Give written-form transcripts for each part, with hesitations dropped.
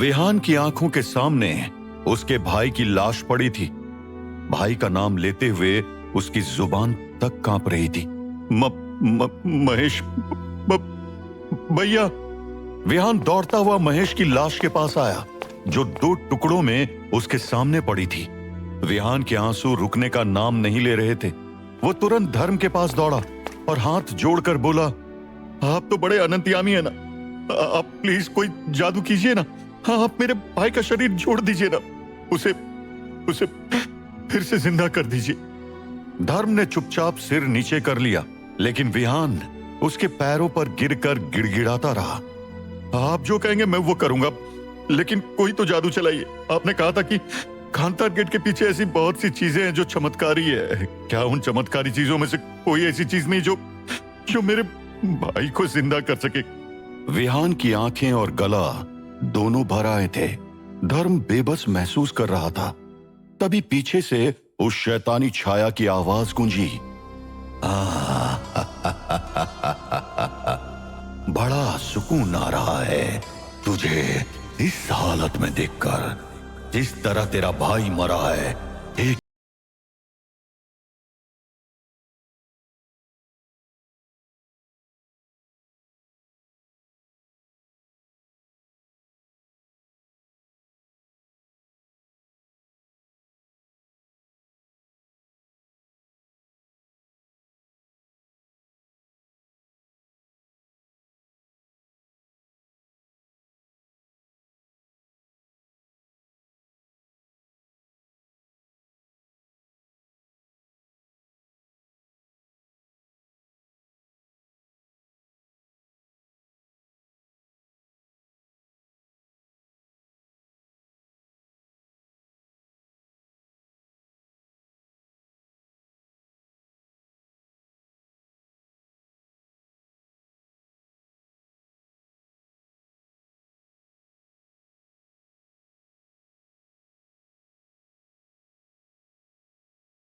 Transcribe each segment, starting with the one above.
विहान की आंखों के सामने उसके भाई की लाश पड़ी थी। भाई का नाम लेते हुए उसकी जुबान तक कांप रही थी। महेश भैया। विहान दौड़ता हुआ महेश की लाश के पास आया, जो 2 टुकड़ों में उसके सामने पड़ी थी। विहान के आंसू रुकने का नाम नहीं ले रहे थे। वो तुरंत धर्म के पास दौड़ा और हाथ जोड़कर बोला, आप तो बड़े अनंतयामी है ना, आप प्लीज कोई जादू कीजिए ना। हाँ, आप मेरे भाई का शरीर जोड़ दीजिए ना, उसे फिर से जिंदा कर दीजिए। धर्म ने चुपचाप सिर नीचे कर लिया, लेकिन विहान उसके पैरों पर गिरकर गिड़गिड़ाता रहा। आप जो कहेंगे मैं वो करूंगा, लेकिन कोई तो जादू चलाइए। आपने कहा था कि खानदार गेट के पीछे ऐसी बहुत सी चीजें हैं जो चमत्कारी है। क्या उन चमत्कारी चीजों में से कोई ऐसी चीज नहीं जो मेरे भाई को जिंदा कर सके? विहान की आंखें और गला दोनों भर आए थे। धर्म बेबस महसूस कर रहा था। तभी पीछे से उस शैतानी छाया की आवाज गूंजी, बड़ा सुकून आ रहा है तुझे इस हालत में देखकर। जिस तरह तेरा भाई मरा है, एक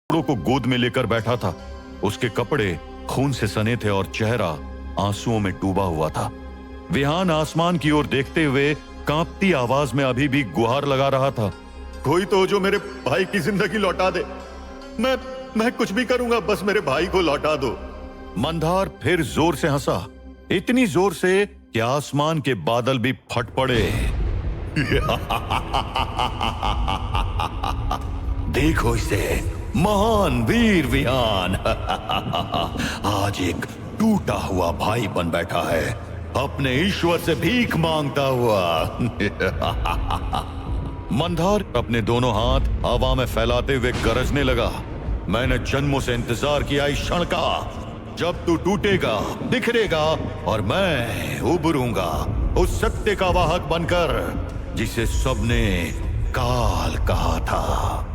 को गोद में लेकर बैठा था। उसके कपड़े खून से सने थे और चेहरा आंसुओं में डूबा हुआ था। विहान आसमान की ओर देखते हुए कांपती आवाज में अभी भी गुहार लगा रहा था, कोई तो जो मेरे भाई की जिंदगी लौटा दे। मैं कुछ भी करूंगा, बस मेरे भाई को लौटा दो। मंदार फिर जोर से हंसा, इतनी जोर से कि आसमान के बादल भी फट पड़े। देखो इसे, महान वीर विहान आज एक टूटा हुआ भाई बन बैठा है, अपने ईश्वर से भीख मांगता हुआ। मंदार अपने दोनों हाथ हवा में फैलाते हुए गरजने लगा, मैंने जन्मों से इंतजार किया इस क्षण का, जब तू टूटेगा, बिखरेगा और मैं उभरूंगा उस सत्य का वाहक बनकर जिसे सबने काल कहा था।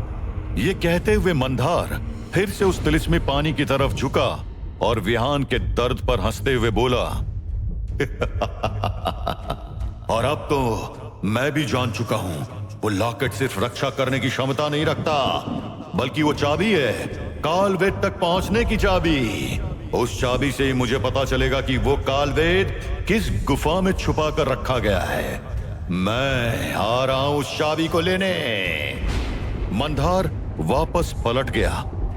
ये कहते हुए मंदार फिर से उस तिलिस्मी पानी की तरफ झुका और विहान के दर्द पर हंसते हुए बोला, और अब तो मैं भी जान चुका हूं, वो लॉकेट सिर्फ रक्षा करने की क्षमता नहीं रखता, बल्कि वो चाबी है, कालवेद तक पहुंचने की चाबी। उस चाबी से ही मुझे पता चलेगा कि वो कालवेद किस गुफा में छुपा कर रखा गया है। मैं आ रहा हूं उस चाबी को लेने। मंदार वापस पलट गया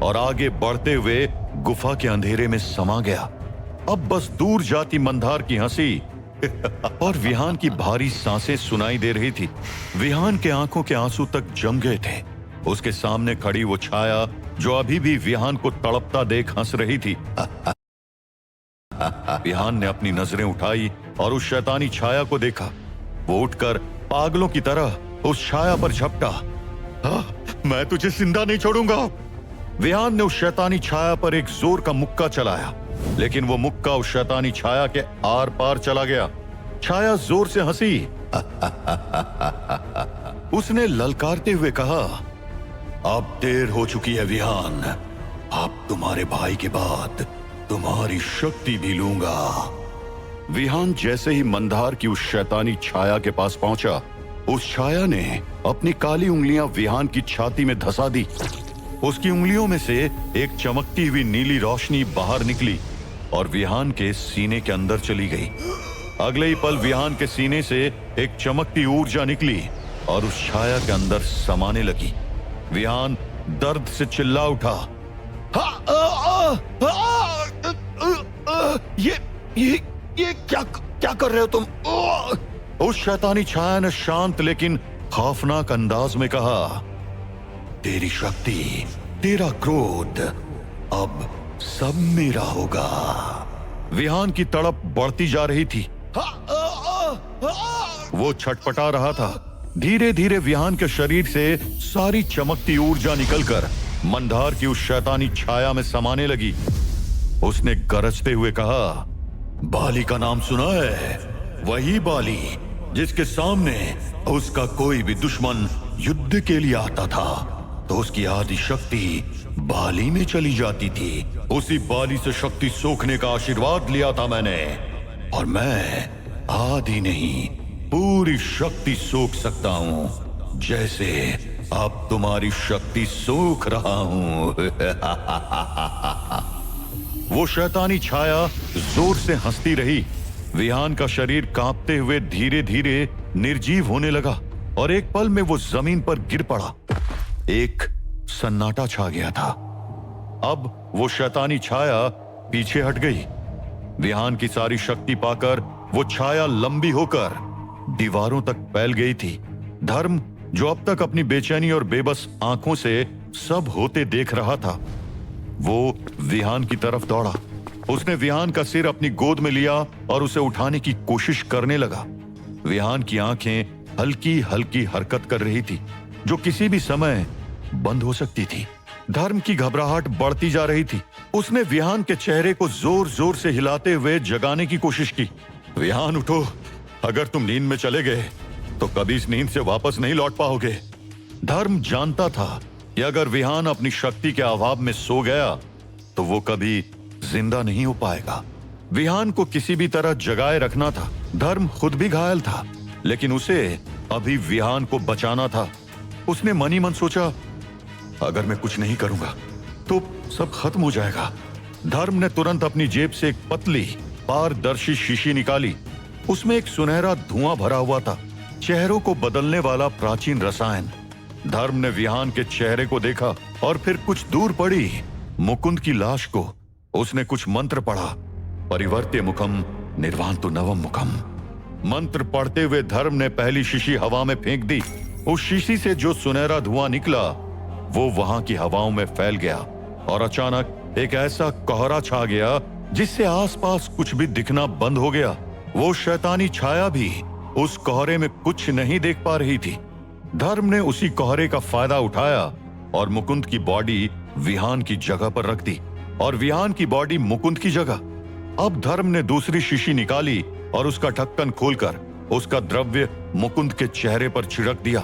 और आगे बढ़ते हुए गुफा के अंधेरे में समा गया। अब बस दूर जाती मंदार की हंसी और विहान की भारी सांसें सुनाई दे रही थी। विहान के आंखों के आंसू तक जम गए थे। उसके सामने खड़ी वो छाया जो अभी भी विहान को तड़पता देख हंस रही थी। विहान ने अपनी नजरें उठाई और उस शैतानी छाया को देखा। वो उठकर पागलों की तरह उस छाया पर झपटा। मैं तुझे जिंदा नहीं छोड़ूंगा। विहान ने उस शैतानी छाया पर एक जोर का मुक्का चलाया, लेकिन वो मुक्का उस शैतानी छाया के आर पार चला गया। छाया जोर से हंसी। उसने ललकारते हुए कहा, अब देर हो चुकी है विहान, अब तुम्हारे भाई के बाद तुम्हारी शक्ति भी लूंगा। विहान जैसे ही मंदार की उस शैतानी छाया के पास पहुंचा, उस छाया ने अपनी काली उंगलियां विहान की छाती में धसा दी। उसकी उंगलियों में से एक चमकती हुई नीली रोशनी बाहर निकली और विहान के सीने के अंदर चली गई। अगले ही पल विहान के सीने से एक चमकती ऊर्जा निकली और उस छाया के अंदर समाने लगी। विहान दर्द से चिल्ला उठा। ये क्या कर रहे हो तुम? उस शैतानी छाया ने शांत लेकिन खौफनाक अंदाज में कहा, तेरी शक्ति, तेरा क्रोध अब सब मेरा होगा। विहान की तड़प बढ़ती जा रही थी। वो छटपटा रहा था। धीरे धीरे विहान के शरीर से सारी चमकती ऊर्जा निकलकर मंदार की उस शैतानी छाया में समाने लगी। उसने गरजते हुए कहा, बाली का नाम सुना है? वही बाली जिसके सामने उसका कोई भी दुश्मन युद्ध के लिए आता था तो उसकी आदि शक्ति बाली में चली जाती थी। उसी बाली से शक्ति सोखने का आशीर्वाद लिया था मैंने, और मैं आदि नहीं पूरी शक्ति सोख सकता हूं, जैसे अब तुम्हारी शक्ति सोख रहा हूं। वो शैतानी छाया जोर से हंसती रही। विहान का शरीर कांपते हुए धीरे धीरे निर्जीव होने लगा और एक पल में वो जमीन पर गिर पड़ा। एक सन्नाटा छा गया था। अब वो शैतानी छाया पीछे हट गई। विहान की सारी शक्ति पाकर वो छाया लंबी होकर दीवारों तक फैल गई थी। धर्म, जो अब तक अपनी बेचैनी और बेबस आंखों से सब होते देख रहा था, वो विहान की तरफ दौड़ा। उसने विहान का सिर अपनी गोद में लिया और उसे उठाने की कोशिश करने लगा। विहान की आंखें हल्की हल्की हरकत कर रही थी, जो किसी भी समय बंद हो सकती थी। धर्म की घबराहट बढ़ती जा रही थी। उसने विहान के चेहरे को जोर जोर से हिलाते हुए जगाने की कोशिश की। विहान उठो, अगर तुम नींद में चले गए तो कभी इस नींद से वापस नहीं लौट पाओगे। धर्म जानता था कि अगर विहान अपनी शक्ति के अभाव में सो गया तो वो कभी जिंदा नहीं हो पाएगा। विहान को किसी भी तरह जगाए रखना था। धर्म खुद भी घायल था, लेकिन उसे अभी विहान को बचाना था। उसने मन ही मन सोचा, अगर मैं कुछ नहीं करूंगा तो सब खत्म हो जाएगा। धर्म ने तुरंत अपनी जेब से एक पतली पारदर्शी शीशी निकाली। उसमें एक सुनहरा धुआं भरा हुआ था, चेहरों को बदलने वाला प्राचीन रसायन। धर्म ने विहान के चेहरे को देखा और फिर कुछ दूर पड़ी मुकुंद की लाश को। उसने कुछ मंत्र पढ़ा, परिवर्त्य मुखम निर्वान्तु नवम मुखम। मंत्र पढ़ते हुए धर्म ने पहली शीशी हवा में फेंक दी। उस शीशी से जो सुनहरा धुआं निकला वो वहां की हवाओं में फैल गया और अचानक एक ऐसा कोहरा छा गया जिससे आसपास कुछ भी दिखना बंद हो गया। वो शैतानी छाया भी उस कोहरे में कुछ नहीं देख पा रही थी। धर्म ने उसी कोहरे का फायदा उठाया और मुकुंद की बॉडी विहान की जगह पर रख दी और विहान की बॉडी मुकुंद की जगह। अब धर्म ने दूसरी शीशी निकाली और उसका ढक्कन खोलकर उसका द्रव्य मुकुंद के चेहरे पर छिड़क दिया।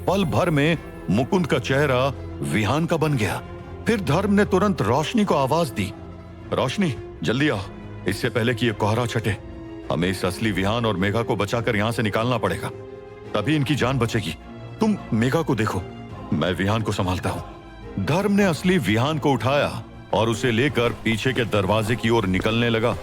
पल भर में मुकुंद का चेहरा विहान का बन गया। फिर धर्म ने तुरंत रोशनी को आवाज दी, रोशनी जल्दी आओ, इससे पहले कि यह कोहरा छटे। हमें इस असली विहान और मेघा को बचाकर यहां से निकालना पड़ेगा, तभी इनकी जान बचेगी। तुम मेघा को देखो, मैं विहान को संभालता हूं। धर्म ने असली विहान को उठाया और उसे लेकर पीछे के दरवाजे की ओर निकलने लगा।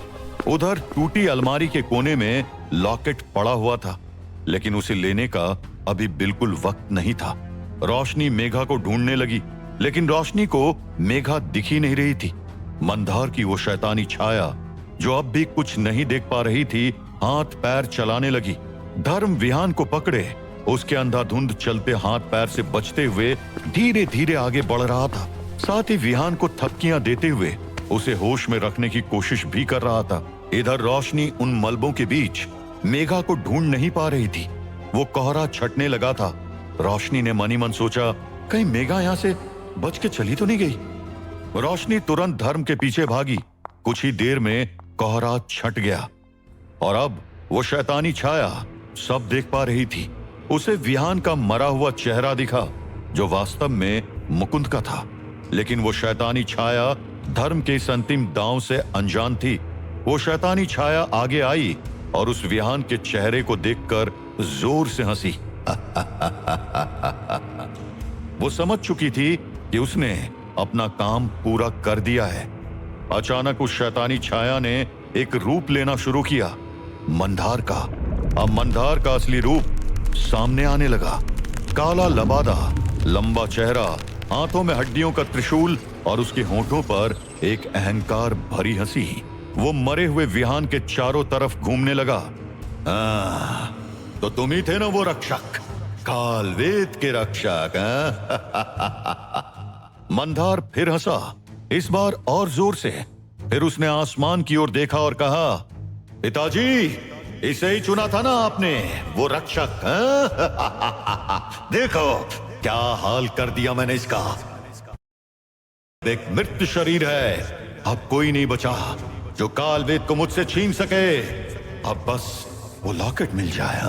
उधर टूटी अलमारी के कोने में लॉकेट पड़ा हुआ था, लेकिन उसे लेने का अभी बिल्कुल वक्त नहीं था। रोशनी मेघा को ढूंढने लगी, लेकिन रोशनी को मेघा दिख ही नहीं रही थी। मंदार की वो शैतानी छाया जो अब भी कुछ नहीं देख पा रही थी, हाथ पैर चलाने लगी। धर्म विहान को पकड़े उसके अंधाधुंध चलते हाथ पैर से बचते हुए धीरे धीरे आगे बढ़ रहा था। साथ ही विहान को थपकियां देते हुए उसे होश में रखने की कोशिश भी कर रहा था। इधर रोशनी उन मलबों के बीच मेघा को ढूंढ नहीं पा रही थी। वो कोहरा छटने लगा था। रोशनी ने मनी मन सोचा, कहीं मेघा यहां से बच के चली तो नहीं गई। रोशनी तुरंत धर्म के पीछे भागी। कुछ ही देर में कोहरा छट गया और अब वो शैतानी छाया सब देख पा रही थी। उसे विहान का मरा हुआ चेहरा दिखा जो वास्तव में मुकुंद का था, लेकिन वो शैतानी छाया धर्म के इस अंतिम दांव से अनजान थी। वो शैतानी छाया आगे आई और उस विहान के चेहरे को देखकर जोर से हंसी। वो समझ चुकी थी कि उसने अपना काम पूरा कर दिया है। अचानक उस शैतानी छाया ने एक रूप लेना शुरू किया। मंदार का। अब मंदार का असली रूप सामने आने लगा। काला लबादा, लंबा चेहरा, हाथों में हड्डियों का त्रिशूल और उसके होठों पर एक अहंकार भरी हंसी। वो मरे हुए विहान के चारों तरफ घूमने लगा। तो तुम ही थे ना वो रक्षक, कालवेद के रक्षक। मंदार फिर हंसा, इस बार और जोर से। फिर उसने आसमान की ओर देखा और कहा, पिताजी, इसे ही चुना था ना आपने, वो रक्षक। देखो क्या हाल कर दिया मैंने इसका। एक मृत शरीर है, अब कोई नहीं बचा जो कालवेद को मुझसे छीन सके। अब बस वो लॉकेट मिल जाए।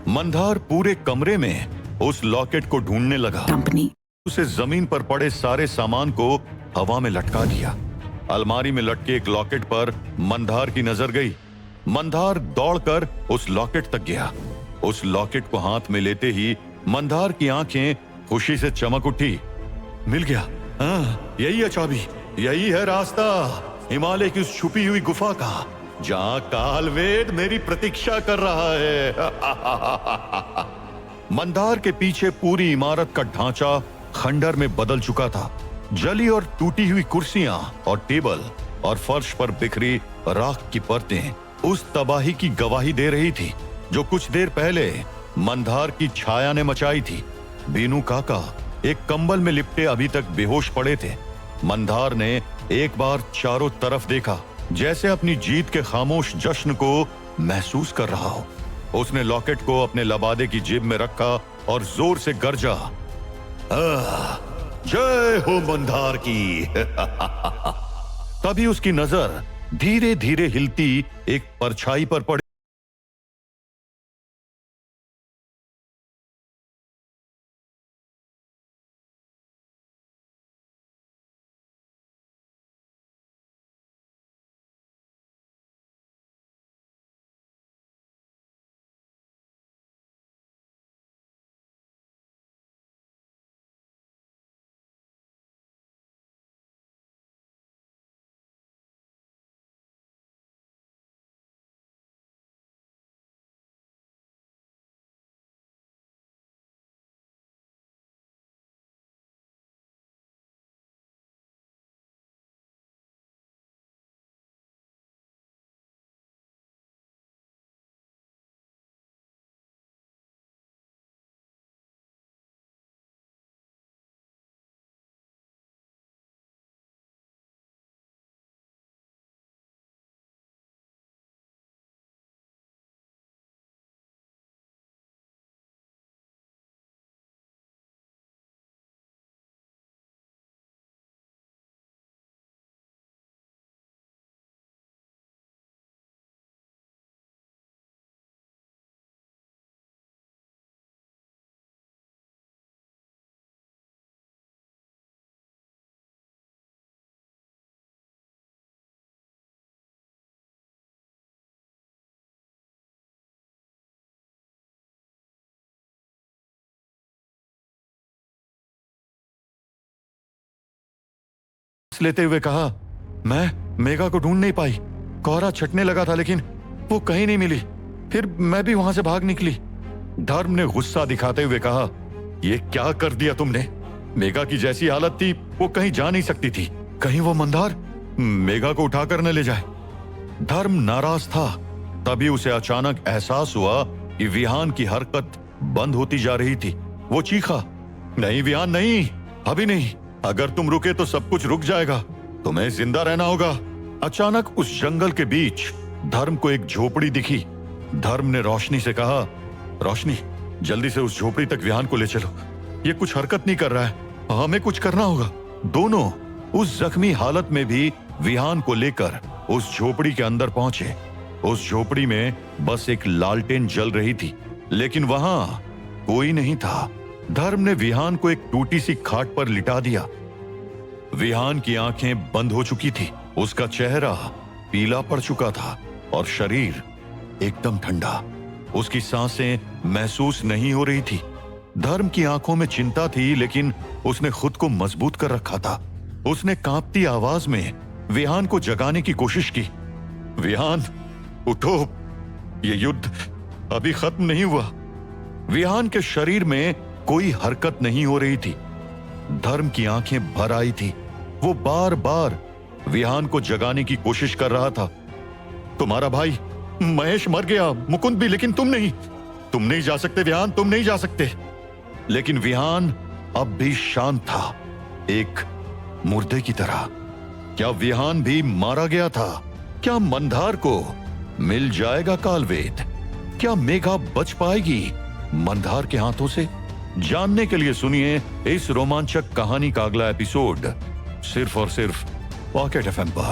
मंदार पूरे कमरे में उस लॉकेट को ढूंढने लगा। उसे जमीन पर पड़े सारे सामान को हवा में लटका दिया। अलमारी में लटके एक लॉकेट पर मंदार की नजर गई। मंदार दौड़कर उस लॉकेट तक गया। उस लॉकेट को हाथ में लेते ही मंदार की आंखें खुशी से चमक उठी। मिल गया। यही है चाबी, यही है रास्ता हिमालय की उस छुपी हुई गुफा का, जहां कालवेद मेरी प्रतीक्षा कर रहा है। मंदार के पीछे पूरी इमारत का ढांचा खंडर में बदल चुका था। जली और टूटी हुई कुर्सियां और टेबल और फर्श पर बिखरी राख की परतें उस तबाही की गवाही दे रही थी जो कुछ देर पहले मंदार की छाया ने मचाई थी। बीनू काका एक कंबल में लिपटे अभी तक बेहोश पड़े थे। मंदार ने एक बार चारों तरफ देखा, जैसे अपनी जीत के खामोश जश्न को महसूस कर रहा हो। उसने लॉकेट को अपने लबादे की जेब में रखा और जोर से गरजा, जय हो मंदार की। तभी उसकी नजर धीरे धीरे हिलती एक परछाई पर पड़ी। लेते हुए कहा, मैं मेघा को ढूंढ नहीं पाई। कोहरा छटने लगा था लेकिन वो कहीं नहीं मिली। फिर मैं भी वहां से भाग निकली। धर्म ने गुस्सा दिखाते हुए कहा, ये क्या कर दिया तुमने? मेघा की जैसी हालत थी वो कहीं जा नहीं सकती थी। कहीं वो मंदार मेघा को उठाकर न ले जाए। धर्म नाराज था। तभी उसे अचानक एहसास हुआ कि विहान की हरकत बंद होती जा रही थी। वो चीखा, नहीं विहान, नहीं, अभी नहीं। अगर तुम रुके तो सब कुछ रुक जाएगा। तुम्हें जिंदा रहना होगा। अचानक उस जंगल के बीच धर्म को एक झोपड़ी दिखी। धर्म ने रोशनी से कहा, रोशनी, जल्दी से उस झोपड़ी तक विहान को ले चलो। ये कुछ हरकत नहीं कर रहा है, हमें कुछ करना होगा। दोनों उस जख्मी हालत में भी विहान को लेकर उस झोपड़ी के अंदर पहुंचे। उस झोपड़ी में बस एक लालटेन जल रही थी, लेकिन वहां कोई नहीं था। धर्म ने विहान को एक टूटी सी खाट पर लिटा दिया। विहान की आंखें बंद हो चुकी थी। उसका चेहरा पीला पड़ चुका था और शरीर एकदम ठंडा। उसकी सांसें महसूस नहीं हो रही थी। धर्म की आंखों में चिंता थी, लेकिन उसने खुद को मजबूत कर रखा था। उसने कांपती आवाज में विहान को जगाने की कोशिश की। विहान, उठो, ये युद्ध अभी खत्म नहीं हुआ। विहान के शरीर में कोई हरकत नहीं हो रही थी। धर्म की आंखें भर आई थी। वो बार बार विहान को जगाने की कोशिश कर रहा था। तुम्हारा भाई महेश मर गया, मुकुंद भी, लेकिन तुम नहीं। तुम नहीं जा सकते विहान, तुम नहीं जा सकते। लेकिन विहान अब भी शांत था, एक मुर्दे की तरह। क्या विहान भी मारा गया था? क्या मंदार को मिल जाएगा कालवेद? क्या मेघा बच पाएगी मंदार के हाथों से? जानने के लिए सुनिए इस रोमांचक कहानी का अगला एपिसोड, सिर्फ और सिर्फ पॉकेट एफएम पर।